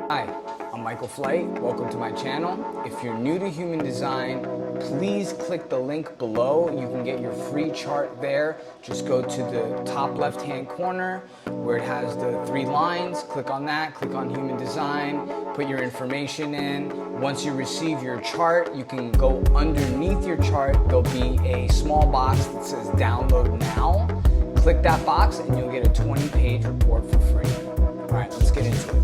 Hi, I'm Michael Flight. Welcome to my channel. If you're new to human design, please click the link below. You can get your free chart there. Just go to the top left-hand corner where it has the 3 lines. Click on that, click on human design, put your information in. Once you receive your chart, you can go underneath your chart. There'll be a small box that says download now. Click that box and you'll get a 20-page report for free. All right, let's get into it.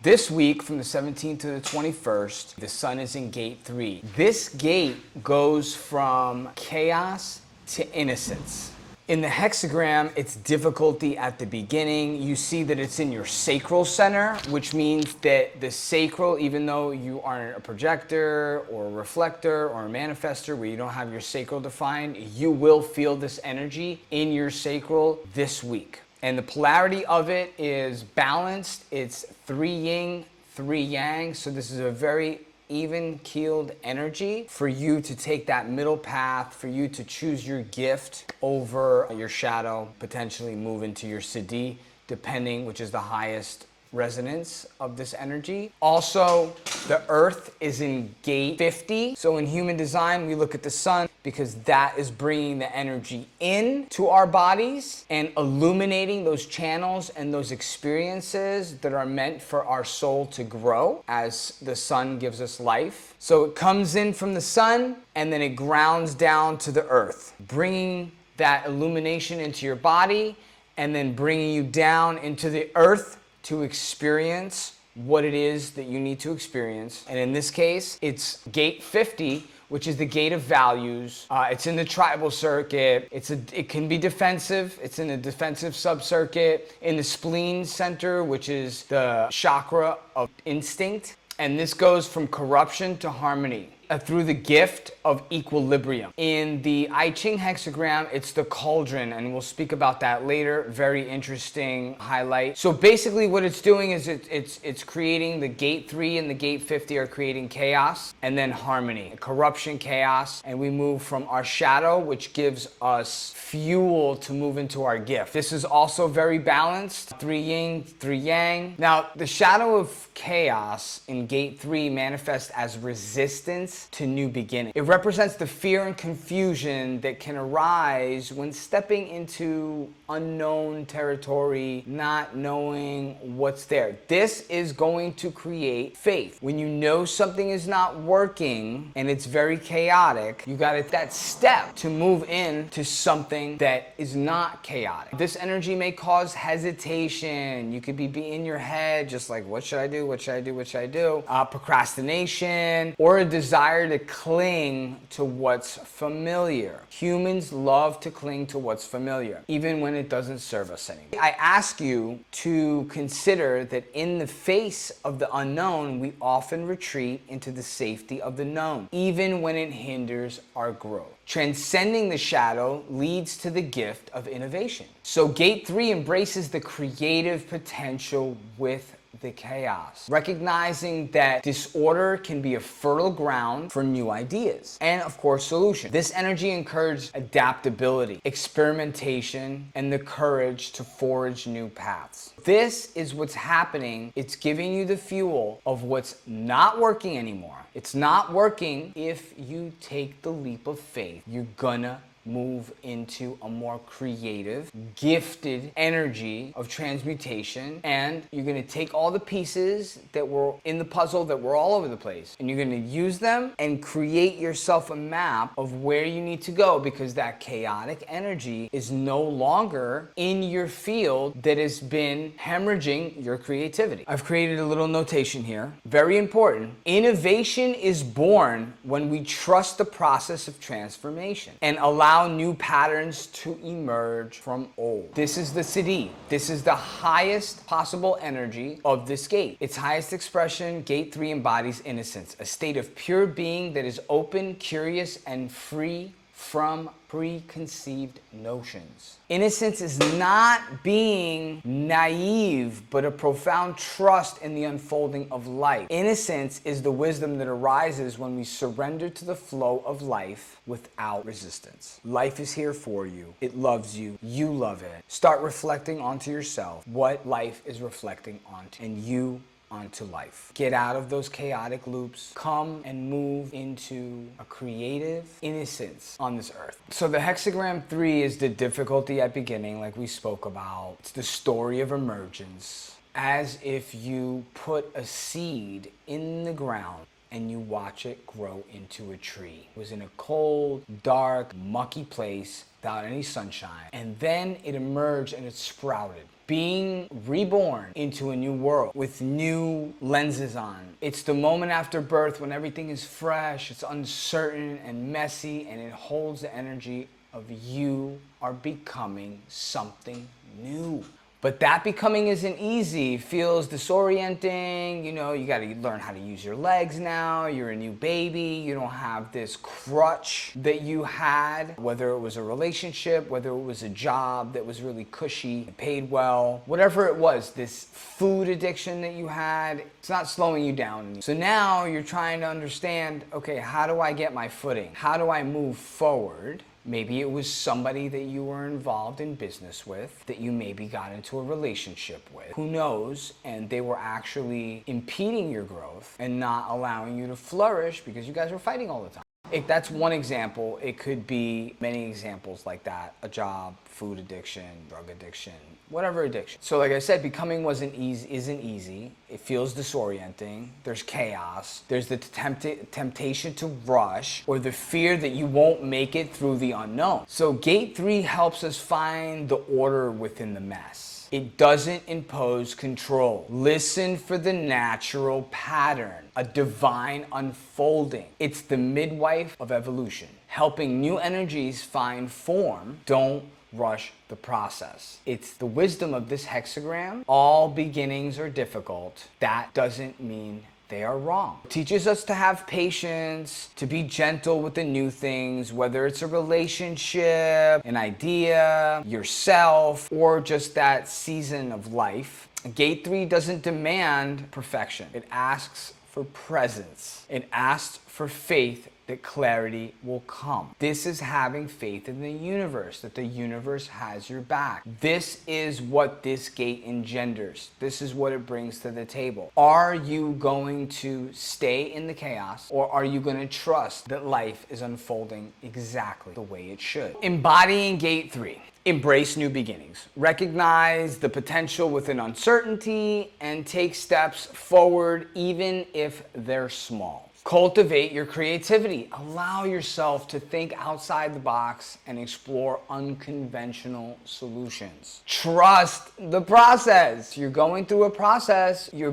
This week, from the 17th to the 21st, the sun is in gate 3. This gate goes from chaos to innocence. In the hexagram, it's difficulty at the beginning. You see that it's in your sacral center, which means that the sacral, even though you aren't a projector or a reflector or a manifester where you don't have your sacral defined, you will feel this energy in your sacral this week. And the polarity of it is balanced. It's 3 yin, 3 yang. So this is a very even-keeled energy for you to take that middle path, for you to choose your gift over your shadow, potentially move into your siddhi, depending which is the highest resonance of this energy. Also, the earth is in gate 50. So in human design, we look at the sun because that is bringing the energy in to our bodies and illuminating those channels and those experiences that are meant for our soul to grow as the sun gives us life. So it comes in from the sun and then it grounds down to the earth, bringing that illumination into your body and then bringing you down into the earth to experience what it is that you need to experience. And in this case, it's gate 50, which is the gate of values. It's in the tribal circuit. It can be defensive. It's in the defensive subcircuit, in the spleen center, which is the chakra of instinct. And this goes from corruption to harmony through the gift of equilibrium. In the I Ching hexagram, it's the cauldron, and we'll speak about that later. Very interesting highlight. So basically what it's doing is it's creating the gate 3 and the gate 50 are creating chaos and then harmony, corruption, chaos, and we move from our shadow, which gives us fuel to move into our gift. This is also very balanced, 3 yin, 3 yang. Now, the shadow of chaos in gate 3 manifests as resistance to new beginning. It represents the fear and confusion that can arise when stepping into unknown territory, not knowing what's there. This is going to create faith. When you know something is not working and it's very chaotic, you got that step to move into something that is not chaotic. This energy may cause hesitation. You could be in your head just like, what should I do? What should I do? What should I do? Procrastination or a desire to cling to what's familiar. Humans love to cling to what's familiar, even when it doesn't serve us anymore. I ask you to consider that in the face of the unknown, we often retreat into the safety of the known, even when it hinders our growth. Transcending the shadow leads to the gift of innovation. So gate 3 embraces the creative potential with the chaos, recognizing that disorder can be a fertile ground for new ideas and, of course, solutions. This energy encourages adaptability, experimentation, and the courage to forge new paths. This is what's happening. It's giving you the fuel of what's not working anymore. It's not working. If you take the leap of faith, you're gonna move into a more creative, gifted energy of transmutation, and you're going to take all the pieces that were in the puzzle that were all over the place, and you're going to use them and create yourself a map of where you need to go, because that chaotic energy is no longer in your field that has been hemorrhaging your creativity. I've created a little notation here. Very important. Innovation is born when we trust the process of transformation and allow new patterns to emerge from old. This is the siddhi. This is the highest possible energy of this gate. Its highest expression, gate 3, embodies innocence, a state of pure being that is open, curious, and free from preconceived notions. Innocence is not being naive, but a profound trust in the unfolding of life. Innocence is the wisdom that arises when we surrender to the flow of life without resistance. Life is here for you. It loves you. You love it. Start reflecting onto yourself what life is reflecting onto, and you onto life. Get out of those chaotic loops. Come and move into a creative innocence on this earth. So the hexagram 3 is the difficulty at beginning, like we spoke about. It's the story of emergence. As if you put a seed in the ground and you watch it grow into a tree. It was in a cold, dark, mucky place without any sunshine. And then it emerged and it sprouted, being reborn into a new world with new lenses on. It's the moment after birth when everything is fresh, it's uncertain and messy, and it holds the energy of you are becoming something new. But that becoming isn't easy. It feels disorienting. You know, you got to learn how to use your legs now. You're a new baby. You don't have this crutch that you had, whether it was a relationship, whether it was a job that was really cushy, paid well, whatever it was, this food addiction that you had, it's not slowing you down. So now you're trying to understand, okay, how do I get my footing? How do I move forward? Maybe it was somebody that you were involved in business with, that you maybe got into a relationship with. Who knows? And they were actually impeding your growth and not allowing you to flourish because you guys were fighting all the time. That's one example. It could be many examples like that. A job, food addiction, drug addiction, whatever addiction. So like I said, becoming isn't easy. It feels disorienting. There's chaos. There's the temptation to rush or the fear that you won't make it through the unknown. So gate 3 helps us find the order within the mess. It doesn't impose control. Listen for the natural pattern, a divine unfolding. It's the midwife of evolution, helping new energies find form. Don't rush the process. It's the wisdom of this hexagram. All beginnings are difficult. That doesn't mean they are wrong. It teaches us to have patience, to be gentle with the new things, whether it's a relationship, an idea, yourself, or just that season of life. Gate 3 doesn't demand perfection. It asks for presence. It asks for faith that clarity will come. This is having faith in the universe, that the universe has your back. This is what this gate engenders. This is what it brings to the table. Are you going to stay in the chaos, or are you going to trust that life is unfolding exactly the way it should? Embodying gate 3. Embrace new beginnings. Recognize the potential within uncertainty and take steps forward even if they're small. Cultivate your creativity. Allow yourself to think outside the box and explore unconventional solutions. Trust the process. You're going through a process. You're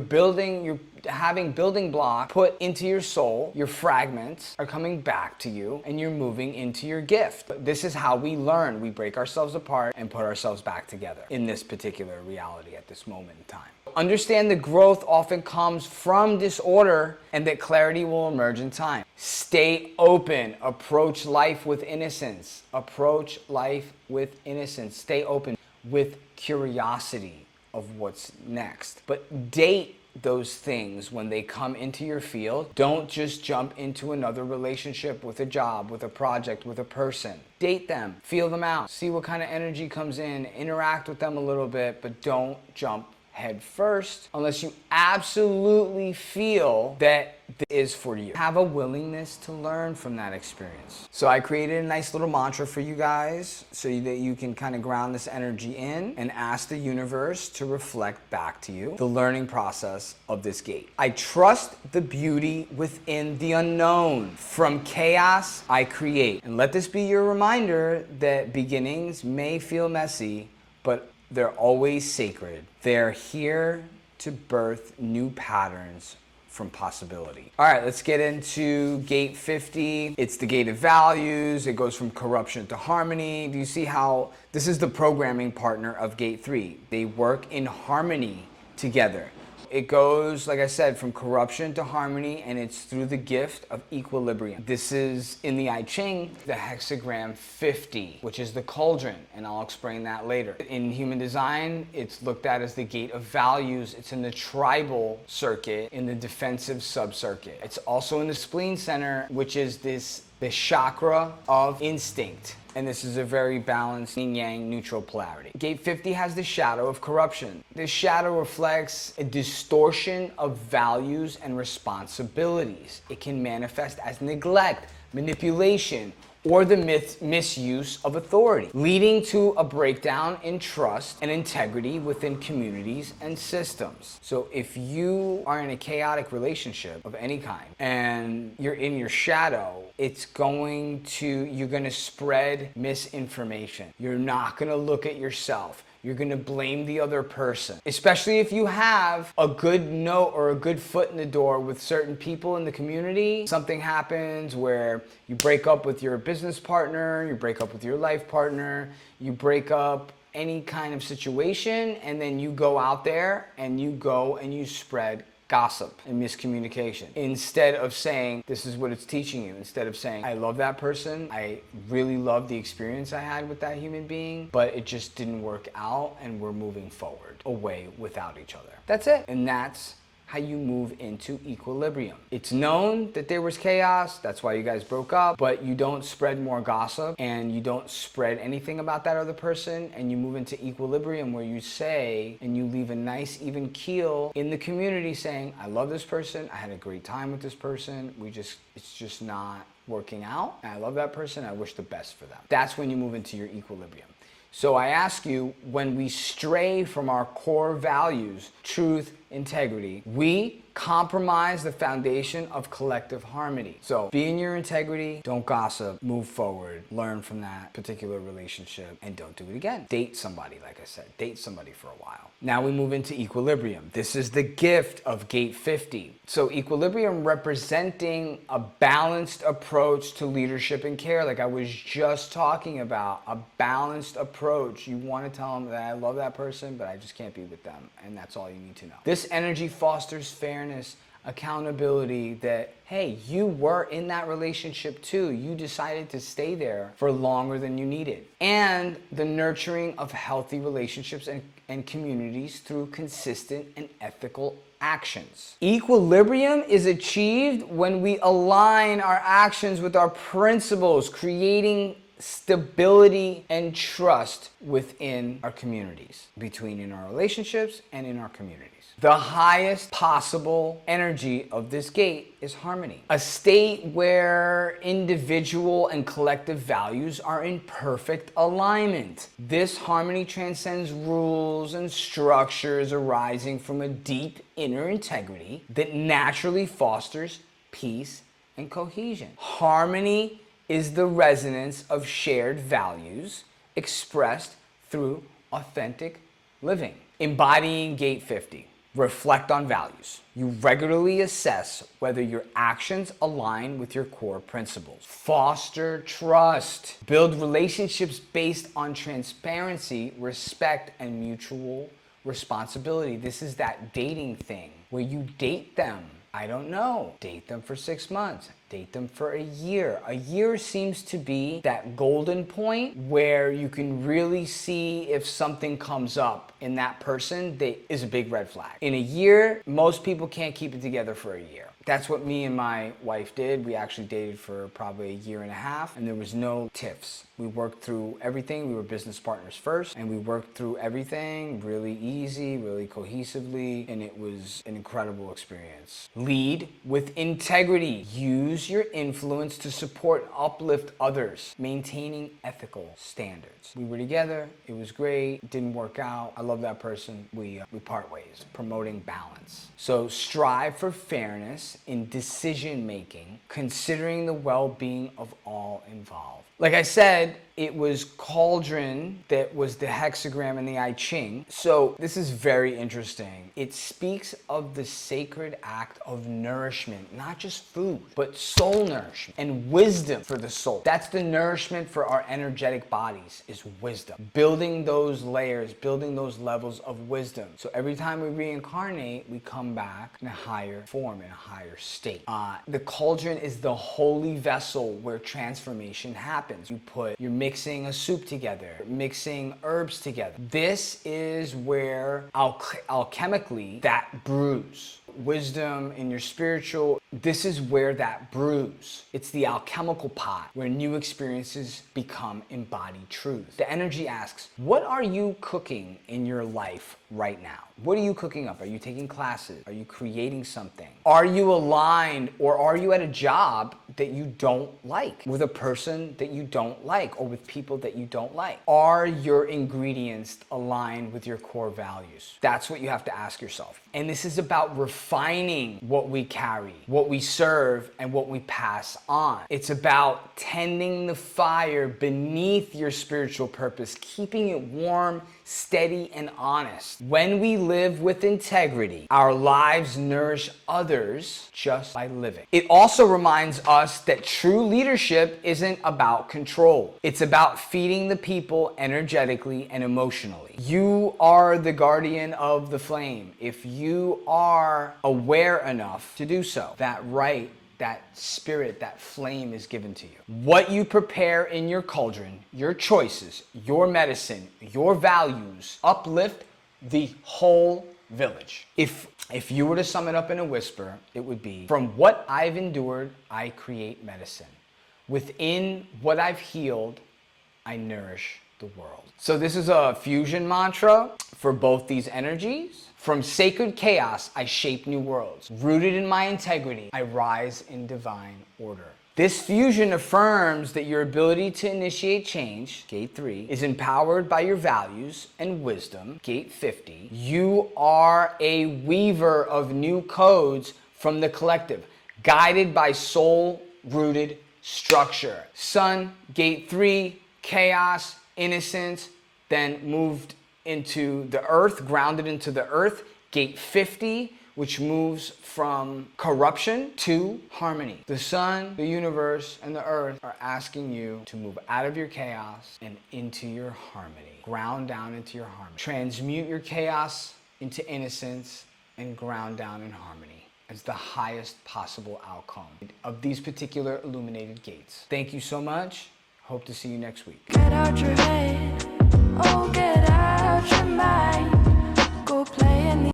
having building block put into your soul. Your fragments are coming back to you and you're moving into your gift. This is how we learn. We break ourselves apart and put ourselves back together in this particular reality at this moment in time. Understand the growth often comes from disorder and that clarity will emerge in time. Stay open. Approach life with innocence. Approach life with innocence. Stay open with curiosity of what's next. But date those things when they come into your field. Don't just jump into another relationship with a job, with a project, with a person. Date them. Feel them out. See what kind of energy comes in. Interact with them a little bit, but don't jump head first unless you absolutely feel that this is for you. Have a willingness to learn from that experience. So I created a nice little mantra for you guys so that you can kind of ground this energy in and ask the universe to reflect back to you the learning process of this gate. I trust the beauty within the unknown. From chaos, I create. And let this be your reminder that beginnings may feel messy, but they're always sacred. They're here to birth new patterns from possibility. All right, let's get into gate 50. It's the gate of values. It goes from corruption to harmony. Do you see how this is the programming partner of gate 3? They work in harmony together. It goes, like I said, from corruption to harmony, and it's through the gift of equilibrium. This is, in the I Ching, the hexagram 50, which is the cauldron, and I'll explain that later. In human design, it's looked at as the gate of values. It's in the tribal circuit, in the defensive subcircuit. It's also in the spleen center, which is this the chakra of instinct. And this is a very balanced yin-yang neutral polarity. Gate 50 has the shadow of corruption. This shadow reflects a distortion of values and responsibilities. It can manifest as neglect, manipulation, or the misuse of authority, leading to a breakdown in trust and integrity within communities and systems. So if you are in a chaotic relationship of any kind and you're in your shadow, you're gonna spread misinformation. You're not gonna look at yourself. You're gonna blame the other person, especially if you have a good note or a good foot in the door with certain people in the community. Something happens where you break up with your business partner, you break up with your life partner, you break up any kind of situation, and then you go out there and you spread gossip and miscommunication. Instead of saying, this is what it's teaching you, instead of saying, I love that person, I really love the experience I had with that human being, but it just didn't work out and we're moving forward away without each other. That's it. And that's how you move into equilibrium. It's known that there was chaos, that's why you guys broke up, but you don't spread more gossip and you don't spread anything about that other person, and you move into equilibrium where you say, and you leave a nice even keel in the community saying, I love this person, I had a great time with this person, it's just not working out, and I love that person, I wish the best for them. That's when you move into your equilibrium. So I ask you, when we stray from our core values, truth, integrity, we compromise the foundation of collective harmony. So be in your integrity, don't gossip, move forward, learn from that particular relationship, and don't do it again. Date somebody, like I said, date somebody for a while. Now we move into equilibrium. This is the gift of gate 50. So equilibrium representing a balanced approach to leadership and care, like I was just talking about, a balanced approach. You want to tell them that I love that person, but I just can't be with them, and that's all you need to know. This energy fosters fairness, accountability, that, hey, you were in that relationship too. You decided to stay there for longer than you needed. And the nurturing of healthy relationships and communities through consistent and ethical actions. Equilibrium is achieved when we align our actions with our principles, creating stability and trust within our communities, between in our relationships and in our communities. The highest possible energy of this gate is harmony, a state where individual and collective values are in perfect alignment. This harmony transcends rules and structures arising from a deep inner integrity that naturally fosters peace and cohesion. Harmony is the resonance of shared values expressed through authentic living. Embodying gate 50. Reflect on values. You regularly assess whether your actions align with your core principles. Foster trust. Build relationships based on transparency, respect, and mutual responsibility. This is that dating thing where you date them. I don't know. Date them for 6 months. Date them for a year. A year seems to be that golden point where you can really see if something comes up in that person that is a big red flag. In a year, most people can't keep it together for a year. That's what me and my wife did. We actually dated for probably a year and a half, and there was no tiffs. We worked through everything. We were business partners first, and we worked through everything really easy, really cohesively, and it was an incredible experience. Lead with integrity. Use your influence to support and uplift others, maintaining ethical standards. We were together. It was great. It didn't work out. I love that person. We part ways, promoting balance. So strive for fairness in decision making, considering the well-being of all involved. Like I said, it was cauldron that was the hexagram in the I Ching. So this is very interesting. It speaks of the sacred act of nourishment, not just food, but soul nourishment and wisdom for the soul. That's the nourishment for our energetic bodies, is wisdom. Building those layers, building those levels of wisdom. So every time we reincarnate, we come back in a higher form, in a higher state. The cauldron is the holy vessel where transformation happens. You're mixing a soup together, mixing herbs together. This is where alchemically that brews. wisdom, in your spiritual, this is where that brews. It's the alchemical pot where new experiences become embodied truth. The energy asks, what are you cooking in your life right now? What are you cooking up? Are you taking classes? Are you creating something? Are you aligned, or are you at a job that you don't like, with a person that you don't like, or with people that you don't like? Are your ingredients aligned with your core values? That's what you have to ask yourself. And this is about refining what we carry, what we serve, and what we pass on. It's about tending the fire beneath your spiritual purpose, keeping it warm, steady, and honest. When we live with integrity, our lives nourish others just by living. It also reminds us that true leadership isn't about control. It's about feeding the people energetically and emotionally. You are the guardian of the flame if you are aware enough to do so. That spirit, that flame is given to you. What you prepare in your cauldron, your choices, your medicine, your values uplift the whole village. If you were to sum it up in a whisper, it would be, from what I've endured, I create medicine. Within what I've healed, I nourish the world. So this is a fusion mantra for both these energies. From sacred chaos, I shape new worlds. Rooted in my integrity, I rise in divine order. This fusion affirms that your ability to initiate change, gate 3, is empowered by your values and wisdom, gate 50. You are a weaver of new codes from the collective, guided by soul-rooted structure. Sun, gate 3, chaos, innocence, then moved into the earth, grounded into the earth. Gate 50, which moves from corruption to harmony. The sun, the universe, and the earth are asking you to move out of your chaos and into your harmony. Ground down into your harmony. Transmute your chaos into innocence and ground down in harmony as the highest possible outcome of these particular illuminated gates. Thank you so much. Hope to see you next week. Get out your head, oh, get